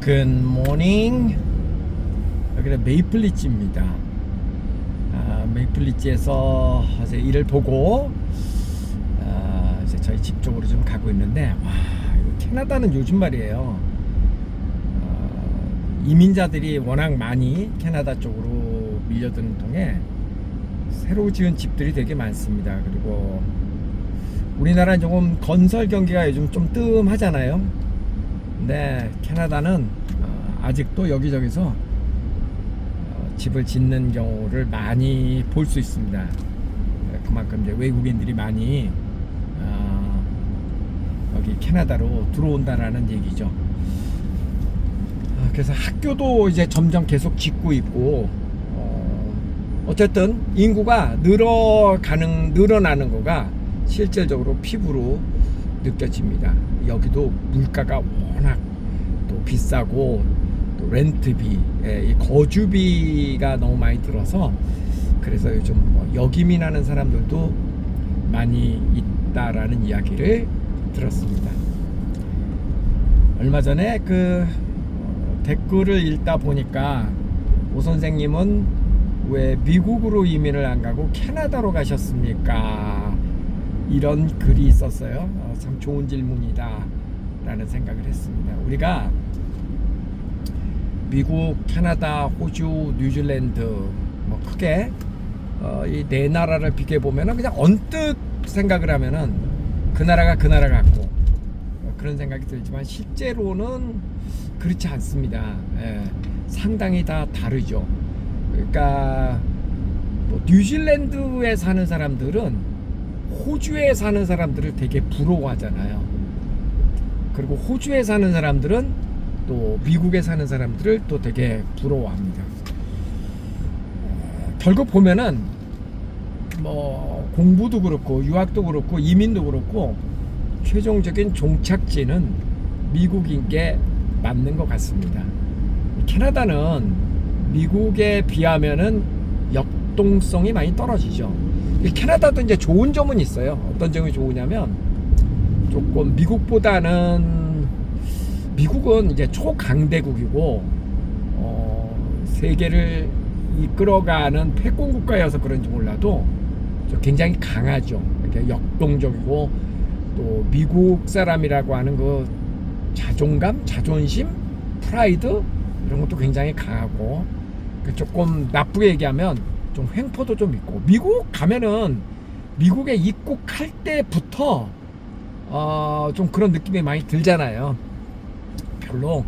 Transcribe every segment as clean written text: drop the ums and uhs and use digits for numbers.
Good morning. 여기는 메이플리지입니다. 메이플리지에서 어제 일을 보고 이제 저희 집 쪽으로 좀 가고 있는데, 와, 이거 캐나다는 요즘 말이에요. 이민자들이 워낙 많이 캐나다 쪽으로 밀려드는 통에 새로 지은 집들이 되게 많습니다. 그리고 우리나라는 조금 건설 경기가 요즘 좀 뜸하잖아요. 근데 캐나다는 아직도 여기저기서 집을 짓는 경우를 많이 볼 수 있습니다. 그만큼 이제 외국인들이 많이 여기 캐나다로 들어온다라는 얘기죠. 그래서 학교도 이제 점점 계속 짓고 있고, 어쨌든 인구가 늘어나는 거가 실질적으로 피부로 느껴집니다. 여기도 물가가 워낙 또 비싸고, 또 렌트비, 이 거주비가 너무 많이 들어서, 그래서 요즘 역이민하는 사람들도 많이 있다라는 이야기를 들었습니다. 얼마 전에 댓글을 읽다 보니까 오 선생님은 왜 미국으로 이민을 안 가고 캐나다로 가셨습니까? 이런 글이 있었어요. 참 좋은 질문이다 라는 생각을 했습니다. 우리가 미국, 캐나다, 호주, 뉴질랜드 크게 이 네 나라를 비교해 보면은 그냥 언뜻 생각을 하면은 그 나라가 그 나라 같고 그런 생각이 들지만 실제로는 그렇지 않습니다. 상당히 다 다르죠. 그러니까 뉴질랜드에 사는 사람들은 호주에 사는 사람들을 되게 부러워하잖아요. 그리고 호주에 사는 사람들은 또 미국에 사는 사람들을 또 되게 부러워합니다. 결국 보면은 공부도 그렇고 유학도 그렇고 이민도 그렇고 최종적인 종착지는 미국인 게 맞는 것 같습니다. 캐나다는 미국에 비하면은 역동성이 많이 떨어지죠. 캐나다도 이제 좋은 점은 있어요. 어떤 점이 좋으냐면, 조금 미국은 이제 초강대국이고 세계를 이끌어가는 패권 국가여서 그런지 몰라도 굉장히 강하죠. 이렇게 역동적이고, 또 미국 사람이라고 하는 그 자존감, 자존심, 프라이드 이런 것도 굉장히 강하고, 조금 나쁘게 얘기하면 좀 횡포도 좀 있고, 미국 가면은 미국에 입국할 때부터 좀 그런 느낌이 많이 들잖아요. 별로.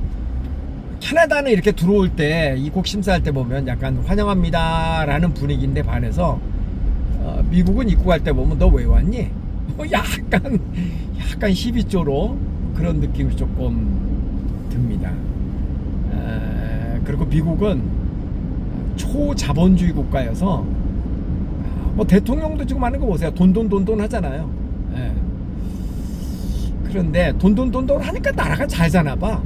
캐나다는 이렇게 들어올 때 입국 심사할 때 보면 약간 환영합니다 라는 분위기인데 반해서 미국은 입국할 때 보면 너 왜 왔니? 약간 시비조로 그런 느낌이 조금 듭니다. 그리고 미국은 초자본주의 국가여서 대통령도 지금 하는 거 보세요. 돈돈 하잖아요. 그런데 돈돈 하니까 나라가 잘 사나 봐.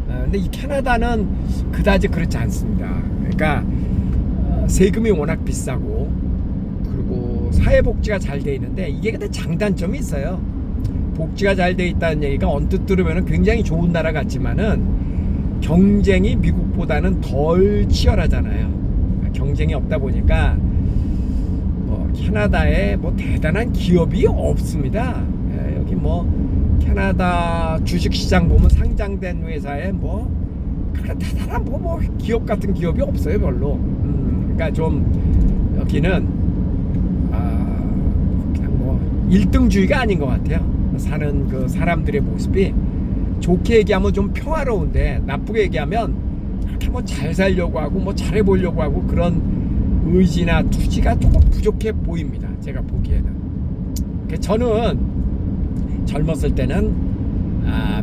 근데 이 캐나다는 그다지 그렇지 않습니다. 그러니까 세금이 워낙 비싸고, 그리고 사회복지가 잘 돼 있는데, 이게 근데 장단점이 있어요. 복지가 잘 돼 있다는 얘기가 언뜻 들으면 굉장히 좋은 나라 같지만은 경쟁이 미국보다는 덜 치열하잖아요. 경쟁이 없다 보니까 캐나다에 대단한 기업이 없습니다. 여기 캐나다 주식시장 보면 상장된 회사에 그런 대단한 기업 같은 기업이 없어요, 별로. 그러니까 좀 여기는 그냥 1등주의가 아닌 것 같아요. 사는 그 사람들의 모습이 좋게 얘기하면 좀 평화로운데, 나쁘게 얘기하면 그렇게 잘 살려고 하고 잘해보려고 하고 그런 의지나 투지가 조금 부족해 보입니다, 제가 보기에는. 저는 젊었을 때는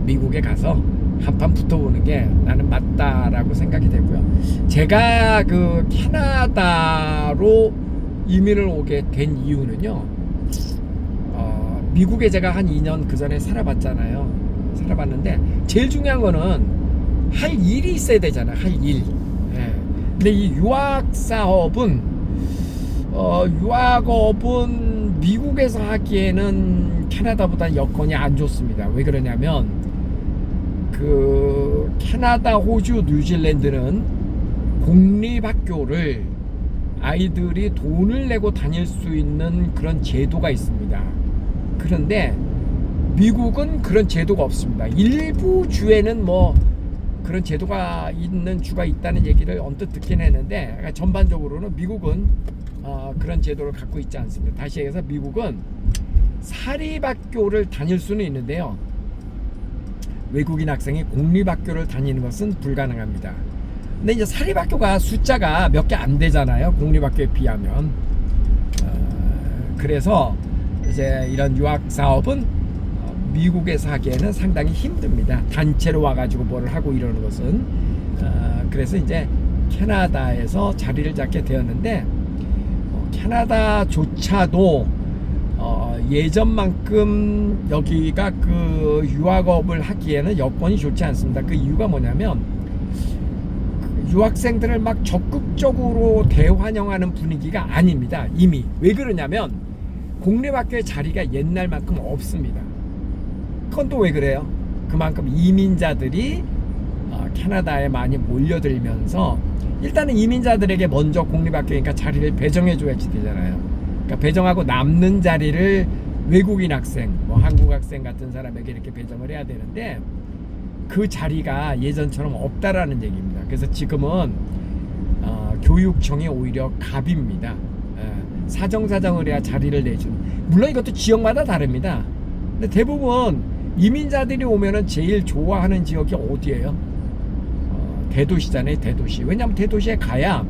미국에 가서 한판 붙어보는 게 나는 맞다라고 생각이 되고요. 제가 캐나다로 이민을 오게 된 이유는요, 미국에 제가 한 2년 그 전에 살아봤는데 제일 중요한 거는 할 일이 있어야 되잖아. 할 일. 근데 이 유학업은 미국에서 하기에는 캐나다보다 여건이 안 좋습니다. 왜 그러냐면 그 캐나다, 호주, 뉴질랜드는 공립학교를 아이들이 돈을 내고 다닐 수 있는 그런 제도가 있습니다. 그런데 미국은 그런 제도가 없습니다. 일부 주에는 뭐 그런 제도가 있는 주가 있다는 얘기를 언뜻 듣긴 했는데, 그러니까 전반적으로는 미국은 그런 제도를 갖고 있지 않습니다. 다시 얘기해서 미국은 사립학교를 다닐 수는 있는데요, 외국인 학생이 공립학교를 다니는 것은 불가능합니다. 근데 이제 사립학교가 숫자가 몇 개 안 되잖아요, 공립학교에 비하면. 그래서 이제 이런 유학 사업은 미국에서 하기에는 상당히 힘듭니다. 단체로 와가지고 뭐를 하고 이러는 것은. 그래서 이제 캐나다에서 자리를 잡게 되었는데, 캐나다조차도 예전만큼 여기가 그 유학업을 하기에는 여건이 좋지 않습니다. 그 이유가 뭐냐면, 유학생들을 막 적극적으로 대환영하는 분위기가 아닙니다. 이미. 왜 그러냐면 공립학교의 자리가 옛날만큼 없습니다. 그건 또 왜 그래요? 그만큼 이민자들이 캐나다에 많이 몰려들면서, 일단은 이민자들에게 먼저 공립학교니까 자리를 배정해 줘야지 되잖아요. 그러니까 배정하고 남는 자리를 외국인 학생, 뭐 한국 학생 같은 사람에게 이렇게 배정을 해야 되는데, 그 자리가 예전처럼 없다라는 얘기입니다. 그래서 지금은 교육청이 오히려 갑입니다. 사정사정을 해야 자리를 내주는. 물론 이것도 지역마다 다릅니다. 근데 대부분 이민자들이 오면은 제일 좋아하는 지역이 어디예요? 대도시잖아요, 대도시. 왜냐하면 대도시에 가야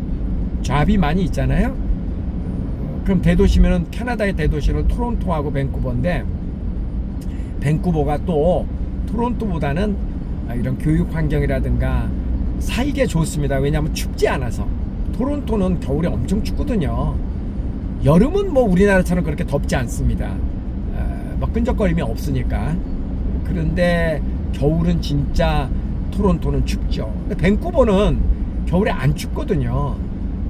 잡이 많이 있잖아요. 그럼 대도시면은, 캐나다의 대도시는 토론토하고 밴쿠버인데, 밴쿠버가 또 토론토보다는 이런 교육 환경이라든가 살기에 좋습니다. 왜냐하면 춥지 않아서. 토론토는 겨울에 엄청 춥거든요. 여름은 뭐 우리나라처럼 그렇게 덥지 않습니다. 막 끈적거림이 없으니까. 그런데 겨울은 진짜 토론토는 춥죠. 근데 밴쿠버는 겨울에 안 춥거든요.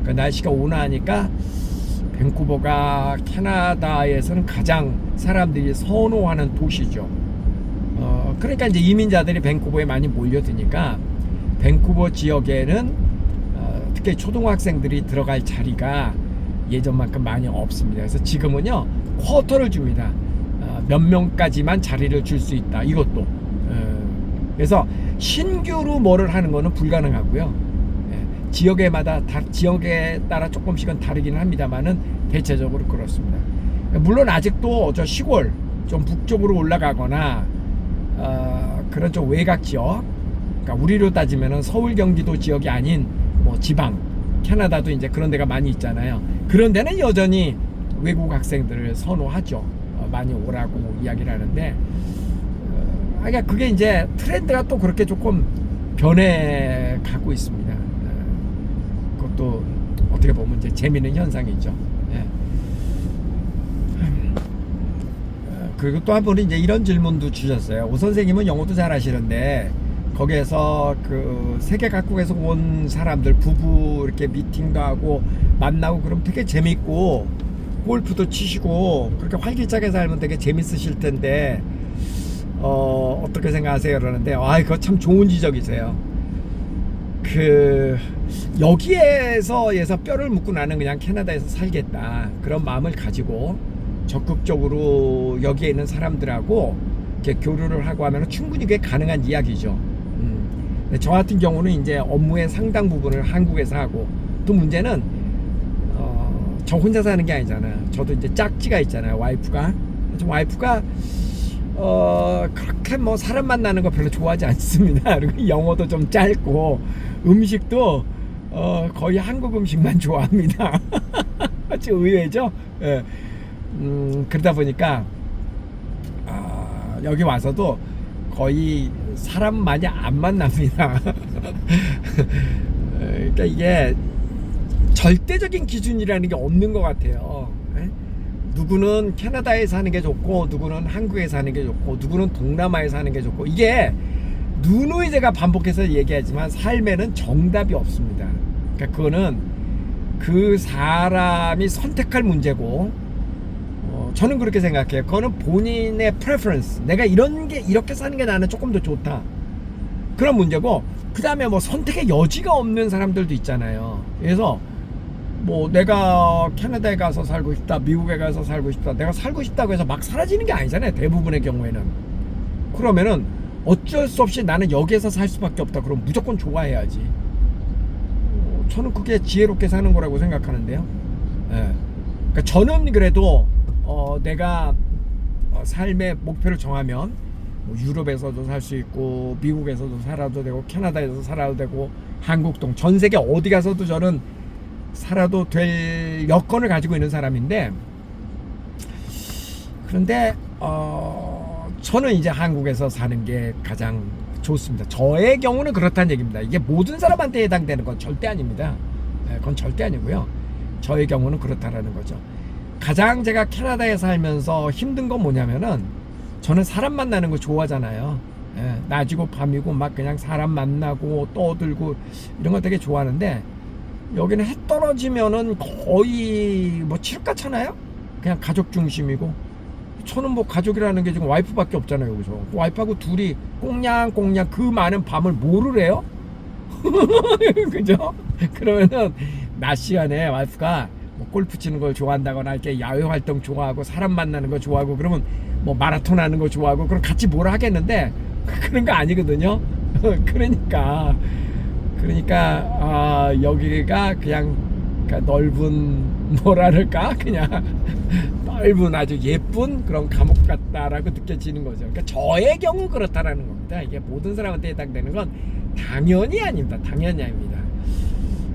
그러니까 날씨가 온화하니까 밴쿠버가 캐나다에서는 가장 사람들이 선호하는 도시죠. 그러니까 이제 이민자들이 밴쿠버에 많이 몰려드니까 밴쿠버 지역에는 특히 초등학생들이 들어갈 자리가 예전만큼 많이 없습니다. 그래서 지금은요, 쿼터를 줍니다. 몇 명까지만 자리를 줄 수 있다, 이것도. 그래서 신규로 뭐를 하는 거는 불가능하고요. 지역에 따라 조금씩은 다르긴 합니다만은 대체적으로 그렇습니다. 물론 아직도 저 시골 좀 북쪽으로 올라가거나 그런 좀 외곽 지역, 그러니까 우리로 따지면은 서울 경기도 지역이 아닌 뭐 지방, 캐나다도 이제 그런 데가 많이 있잖아요. 그런 데는 여전히 외국 학생들을 선호하죠. 많이 오라고 이야기를 하는데, 그러니까 그게 이제 트렌드가 또 그렇게 조금 변해가고 있습니다. 그것도 어떻게 보면 이제 재미있는 현상이죠. 그리고 또 한 분이 이제 이런 질문도 주셨어요. 오 선생님은 영어도 잘 하시는데, 거기에서 그 세계 각국에서 온 사람들 부부 이렇게 미팅도 하고 만나고 그럼 되게 재밌고, 골프도 치시고 그렇게 활기차게 살면 되게 재밌으실 텐데 어떻게 생각하세요? 그러는데, 그거 참 좋은 지적이세요. 여기에서 뼈를 묻고 나는 그냥 캐나다에서 살겠다, 그런 마음을 가지고 적극적으로 여기에 있는 사람들하고 이렇게 교류를 하고 하면 충분히 그게 가능한 이야기죠. 저 같은 경우는 이제 업무의 상당 부분을 한국에서 하고, 또 문제는 저 혼자 사는 게 아니잖아요. 저도 이제 짝지가 있잖아요, 와이프가. 와이프가 그렇게 뭐 사람 만나는 거 별로 좋아하지 않습니다. 그리고 영어도 좀 짧고 음식도 거의 한국 음식만 좋아합니다. 아주 의외죠. 예. 그러다 보니까 여기 와서도 거의 사람 많이 안 만납니다. 그러니까 이게 절대적인 기준이라는 게 없는 것 같아요. 누구는 캐나다에 사는 게 좋고, 누구는 한국에 사는 게 좋고, 누구는 동남아에 사는 게 좋고, 이게 누누이 제가 반복해서 얘기하지만 삶에는 정답이 없습니다. 그러니까 그거는 그 사람이 선택할 문제고, 저는 그렇게 생각해요. 그거는 본인의 preference, 내가 이렇게 사는 게 나는 조금 더 좋다, 그런 문제고, 그 다음에 뭐 선택의 여지가 없는 사람들도 있잖아요. 그래서 뭐 내가 캐나다에 가서 살고 싶다, 미국에 가서 살고 싶다, 내가 살고 싶다고 해서 막 사라지는 게 아니잖아요, 대부분의 경우에는. 그러면은 어쩔 수 없이 나는 여기에서 살 수밖에 없다, 그럼 무조건 좋아해야지. 저는 그게 지혜롭게 사는 거라고 생각하는데요. 예. 그러니까 저는 그래도 내가 삶의 목표를 정하면 뭐 유럽에서도 살 수 있고, 미국에서도 살아도 되고, 캐나다에서 살아도 되고, 한국동 전 세계 어디 가서도 저는 살아도 될 여건을 가지고 있는 사람인데, 그런데 저는 이제 한국에서 사는 게 가장 좋습니다. 저의 경우는 그렇다는 얘기입니다. 이게 모든 사람한테 해당되는 건 절대 아닙니다. 그건 절대 아니고요. 저의 경우는 그렇다라는 거죠. 가장 제가 캐나다에 살면서 힘든 건 뭐냐면은, 저는 사람 만나는 거 좋아하잖아요. 낮이고 밤이고 막 그냥 사람 만나고 떠들고 이런 거 되게 좋아하는데, 여기는 해 떨어지면은 거의 뭐 칠흑같잖아요. 그냥 가족 중심이고, 저는 뭐 가족이라는 게 지금 와이프밖에 없잖아요, 여기서. 와이프하고 둘이 꽁냥꽁냥 그 많은 밤을 뭐를 해요? 그죠? 그러면은 낮 시간에 와이프가 뭐 골프 치는 걸 좋아한다거나 이렇게 야외 활동 좋아하고 사람 만나는 거 좋아하고 그러면 뭐 마라톤 하는 거 좋아하고 그럼 같이 뭘 하겠는데, 그런 거 아니거든요. 그러니까 여기가 그냥 넓은 뭐랄까 그냥 넓은 아주 예쁜 그런 감옥 같다라고 느껴지는 거죠. 그러니까 저의 경우 그렇다라는 겁니다. 이게 모든 사람한테 해당되는 건 당연히 아닙니다. 당연히 아닙니다.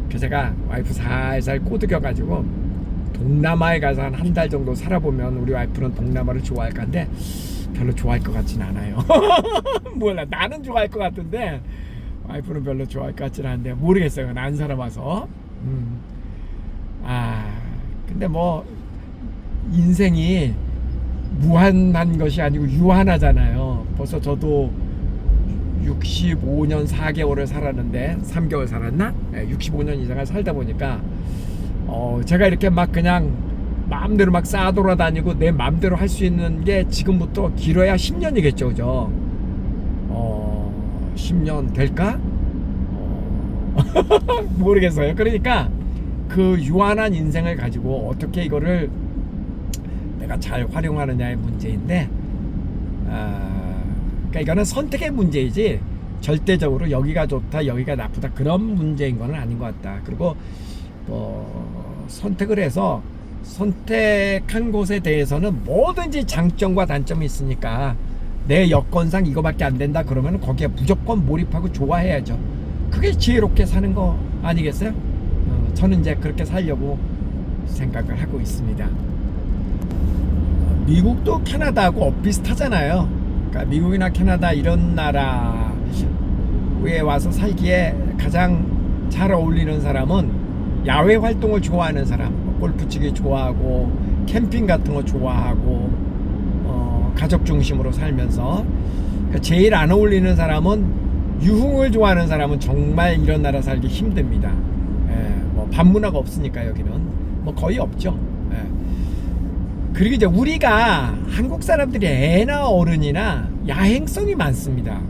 그래서 제가 와이프 살살 꼬드겨가지고 동남아에 가서 한 달 정도 살아보면 우리 와이프는 동남아를 좋아할 건데 별로 좋아할 것 같진 않아요. 몰라, 나는 좋아할 것 같은데 와이프는 별로 좋아할 것 같진 않은데 모르겠어요. 안 살아봐서. 근데 뭐 인생이 무한한 것이 아니고 유한하잖아요. 벌써 저도 65년 4개월을 살았는데 3개월 살았나? 65년 이상을 살다 보니까 제가 이렇게 막 그냥 마음대로 막 싸돌아다니고 내 마음대로 할 수 있는 게 지금부터 길어야 10년이겠죠, 그죠? 10년 될까? 모르겠어요. 그러니까 그 유한한 인생을 가지고 어떻게 이거를 내가 잘 활용하느냐의 문제인데, 그러니까 이거는 선택의 문제이지 절대적으로 여기가 좋다 여기가 나쁘다 그런 문제인 건 아닌 것 같다. 그리고 선택을 해서 선택한 곳에 대해서는 뭐든지 장점과 단점이 있으니까 내 여건상 이거밖에 안 된다 그러면 거기에 무조건 몰입하고 좋아해야죠. 그게 지혜롭게 사는 거 아니겠어요? 저는 이제 그렇게 살려고 생각을 하고 있습니다. 미국도 캐나다하고 비슷하잖아요. 그러니까 미국이나 캐나다 이런 나라에 와서 살기에 가장 잘 어울리는 사람은 야외 활동을 좋아하는 사람, 골프 치기 좋아하고 캠핑 같은 거 좋아하고 가족 중심으로 살면서, 그러니까 제일 안 어울리는 사람은 유흥을 좋아하는 사람은 정말 이런 나라 살기 힘듭니다. 뭐 반문화가 없으니까 여기는 뭐 거의 없죠. 그리고 이제 우리가 한국 사람들이 애나 어른이나 야행성이 많습니다.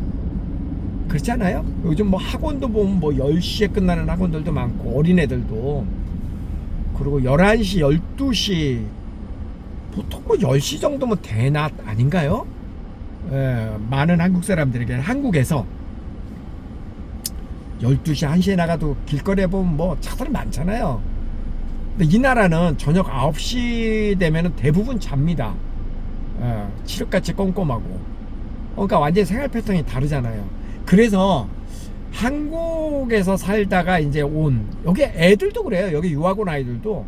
그렇지 않아요? 요즘 뭐 학원도 보면 뭐 10시에 끝나는 학원들도 많고 어린애들도, 그리고 11시 12시 보통 뭐 10시 정도면 대낮 아닌가요? 많은 한국 사람들에게 한국에서 12시 1시에 나가도 길거리에 보면 뭐 차들이 많잖아요. 근데 이 나라는 저녁 9시 되면은 대부분 잡니다. 칠흑같이 꼼꼼하고. 그러니까 완전히 생활 패턴이 다르잖아요. 그래서 한국에서 살다가 이제 여기 애들도 그래요. 여기 유학 온 아이들도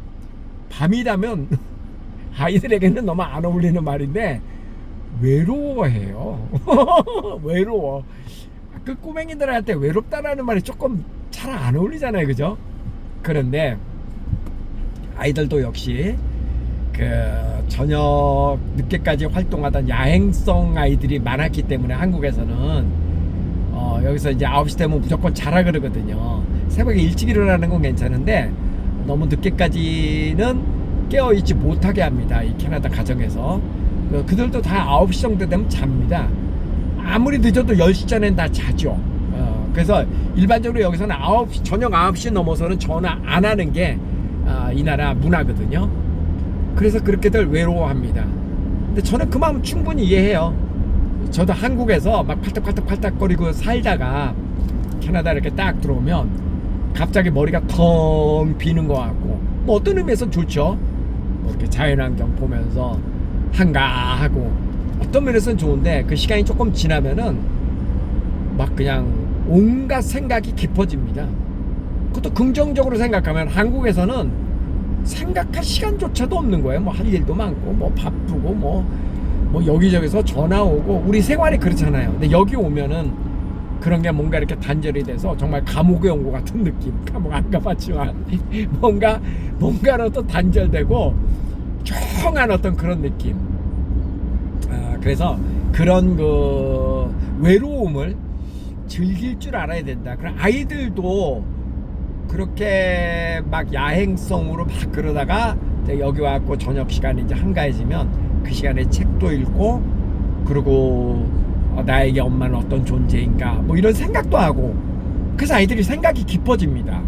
밤이라면 아이들에게는 너무 안 어울리는 말인데 외로워해요. 외로워. 그 꼬맹이들한테 외롭다라는 말이 조금 잘 안 어울리잖아요, 그죠? 그런데 아이들도 역시 그 저녁 늦게까지 활동하던 야행성 아이들이 많았기 때문에 한국에서는 여기서 이제 9시 되면 무조건 자라 그러거든요. 새벽에 일찍 일어나는 건 괜찮은데 너무 늦게까지는 깨어있지 못하게 합니다, 이 캐나다 가정에서. 그들도 다 9시 정도 되면 잡니다. 아무리 늦어도 10시 전엔 다 자죠. 그래서 일반적으로 여기서는 저녁 9시 넘어서는 전화 안 하는 게 이 나라 문화거든요. 그래서 그렇게들 외로워합니다. 근데 저는 그 마음 충분히 이해해요. 저도 한국에서 막 팔딱팔딱거리고 살다가 캐나다 이렇게 딱 들어오면 갑자기 머리가 텅 비는 것 같고, 뭐 어떤 의미에서 좋죠. 뭐 이렇게 자연환경 보면서 한가하고, 어떤 면에서는 좋은데 그 시간이 조금 지나면은 막 그냥 온갖 생각이 깊어집니다. 그것도 긍정적으로 생각하면 한국에서는 생각할 시간조차도 없는 거예요. 뭐 할 일도 많고 뭐 바쁘고 뭐 여기저기서 전화 오고, 우리 생활이 그렇잖아요. 근데 여기 오면은 그런 게 뭔가 이렇게 단절이 돼서 정말 감옥에 온 것 같은 느낌. 감옥 안 가봤지만 뭔가로 또 단절되고 조용한 어떤 그런 느낌. 그래서 그런 그 외로움을 즐길 줄 알아야 된다. 그럼 아이들도 그렇게 막 야행성으로 막 그러다가 여기 와갖고 저녁 시간이 이제 한가해지면 그 시간에 책도 읽고, 그리고 나에게 엄마는 어떤 존재인가 뭐 이런 생각도 하고, 그래서 아이들이 생각이 깊어집니다.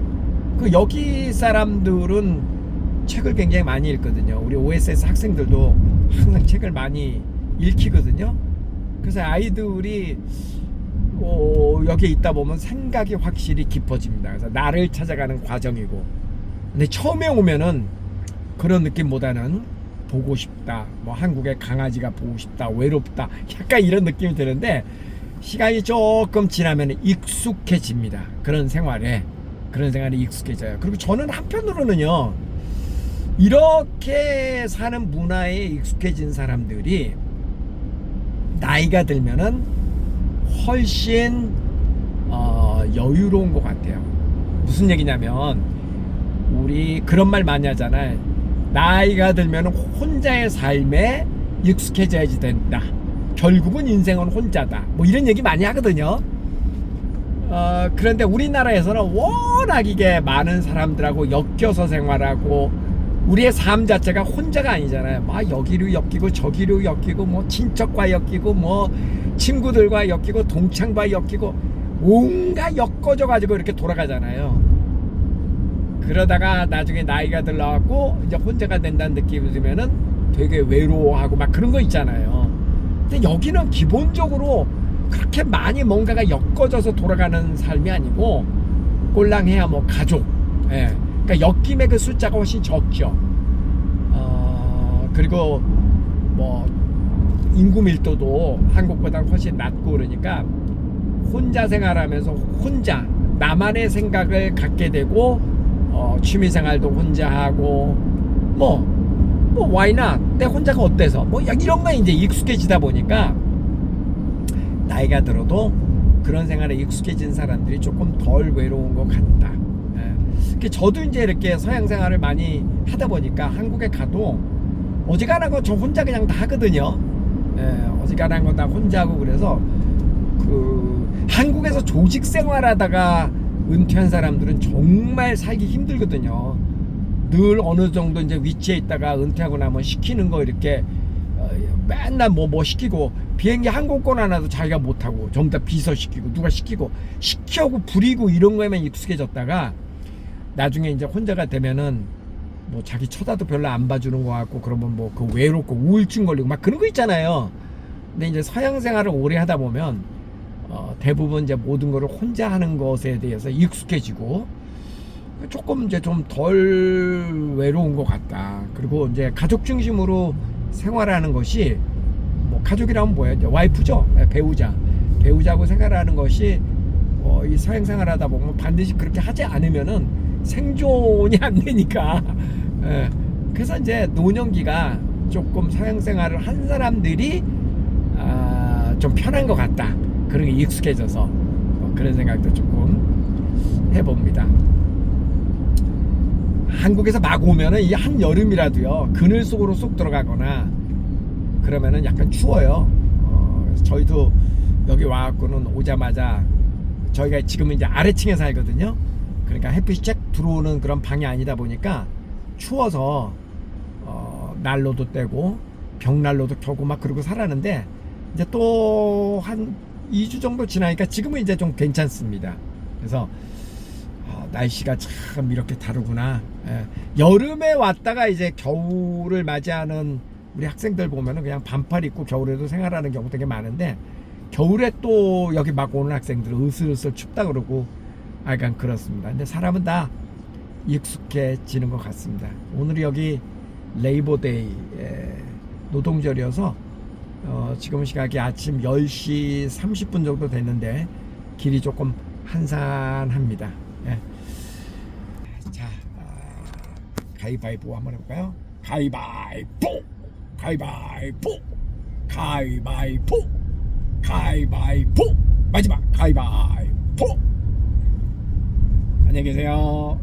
그 여기 사람들은 책을 굉장히 많이 읽거든요. 우리 OSS 학생들도 항상 책을 많이 읽히거든요. 그래서 아이들이 여기에 있다 보면 생각이 확실히 깊어집니다. 그래서 나를 찾아가는 과정이고, 근데 처음에 오면은 그런 느낌보다는 보고 싶다, 뭐 한국의 강아지가 보고 싶다, 외롭다, 약간 이런 느낌이 드는데, 시간이 조금 지나면 익숙해집니다. 그런 생활에 익숙해져요. 그리고 저는 한편으로는요, 이렇게 사는 문화에 익숙해진 사람들이 나이가 들면은 훨씬 여유로운 것 같아요. 무슨 얘기냐면, 우리 그런 말 많이 하잖아요. 나이가 들면 혼자의 삶에 익숙해져야지 된다. 결국은 인생은 혼자다. 뭐 이런 얘기 많이 하거든요. 그런데 우리나라에서는 워낙 이게 많은 사람들하고 엮여서 생활하고, 우리의 삶 자체가 혼자가 아니잖아요. 막 여기로 엮이고 저기로 엮이고, 뭐 친척과 엮이고, 뭐 친구들과 엮이고, 동창과 엮이고, 온갖 엮어져 가지고 이렇게 돌아가잖아요. 그러다가 나중에 나이가 들어갖고 이제 혼자가 된다는 느낌이 들면은 되게 외로워하고 막 그런 거 있잖아요. 근데 여기는 기본적으로 그렇게 많이 뭔가가 엮어져서 돌아가는 삶이 아니고, 꼴랑해야 뭐 가족, 그러니까 엮임의 그 숫자가 훨씬 적죠. 그리고 뭐 인구 밀도도 한국보다 훨씬 낮고, 그러니까 혼자 생활하면서 혼자 나만의 생각을 갖게 되고, 취미생활도 혼자 하고, 뭐 why not? 내 혼자가 어때서? 뭐 이런 거에 이제 익숙해지다 보니까 나이가 들어도 그런 생활에 익숙해진 사람들이 조금 덜 외로운 것 같다. 저도 이제 이렇게 서양 생활을 많이 하다 보니까 한국에 가도 어지간한 거 저 혼자 그냥 다 하거든요. 어지간한 거 다 혼자 하고, 그래서 그 한국에서 조직 생활하다가 은퇴한 사람들은 정말 살기 힘들거든요. 늘 어느 정도 이제 위치에 있다가 은퇴하고 나면 시키는 거 이렇게 맨날 뭐 시키고, 비행기 항공권 하나도 자기가 못하고 전부 다 비서 시키고 누가 시키고 시켜고 부리고 이런 거에만 익숙해졌다가 나중에 이제 혼자가 되면은 뭐 자기 쳐다도 별로 안 봐주는 것 같고, 그러면 뭐 그 외롭고 우울증 걸리고 막 그런 거 있잖아요. 근데 이제 서양 생활을 오래 하다 보면 대부분 이제 모든 거를 혼자 하는 것에 대해서 익숙해지고 조금 이제 좀 덜 외로운 것 같다. 그리고 이제 가족 중심으로 생활하는 것이, 뭐 가족이라면 뭐예요? 이제 와이프죠. 배우자고 생활하는 것이 이 서양 생활하다 보면 반드시 그렇게 하지 않으면은 생존이 안 되니까. 그래서 이제 노년기가 조금 서양 생활을 한 사람들이 좀 편한 것 같다. 그런 게 익숙해져서 그런 생각도 조금 해봅니다. 한국에서 막 오면은 이 한여름이라도요, 그늘 속으로 쏙 들어가거나 그러면은 약간 추워요. 그래서 저희도 여기 와갖고는 오자마자, 저희가 지금 이제 아래층에 살거든요. 그러니까 햇빛이 쫙 들어오는 그런 방이 아니다 보니까 추워서 난로도 떼고 벽난로도 켜고 막 그러고 살았는데, 이제 또 한 2주 정도 지나니까 지금은 이제 좀 괜찮습니다. 그래서 날씨가 참 이렇게 다르구나. 예. 여름에 왔다가 이제 겨울을 맞이하는 우리 학생들 보면은 그냥 반팔 입고 겨울에도 생활하는 경우 되게 많은데, 겨울에 또 여기 막 오는 학생들은 으슬으슬 춥다 그러고 약간 그렇습니다. 근데 사람은 다 익숙해지는 것 같습니다. 오늘이 여기 레이버데이 노동절이어서 지금 시각이 아침 10시 30분 정도 됐는데 길이 조금 한산합니다. 예. 자, 가위바위보 한번 해볼까요? 가위바위보, 가위바위보, 가위바위보, 가위바위보. 마지막 가위바위보. 안녕히 계세요.